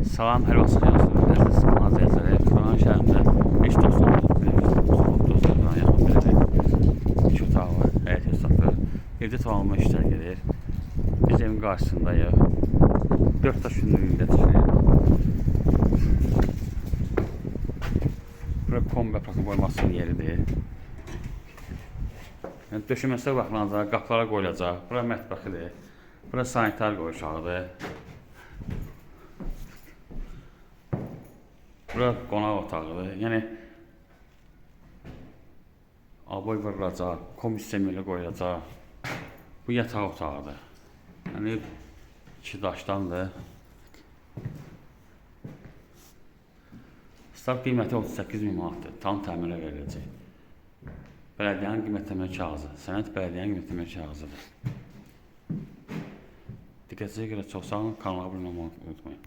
Salam, hər vaxt xeyirli əziz kanal izləyiciləri. Xaran şəhərində 5 yaxın bir 2 otaqlı həyət hesabı. Evdə tamamlanma işlər gedir. Biz evin qarşısındayıq. 4 daş hündürlüyündə tikilir. Bura kombi aparatın qoymasının yeridir. Yəni, döşəməsi baxılacaq, qapılara qoyulacaq. Bura mətbəxidir. Bura sanitar qoyuşağıdır. Bura qonaq otağıdır. Yəni, aboy vurulacaq, kombi sistemi qoyulacaq. Bu yataq otağıdır. Yəni, 2 daşdandır. Start qiyməti 38.000 manatdır. Tam təmirə veriləcək. Bələdiyyənin qiymətlənmə kağızı. Sənəd bələdiyyənin qiymətlənmə kağızıdır. Diqqətinizə görə çox sağ olun. Kanala abunə olmayı unutmayın.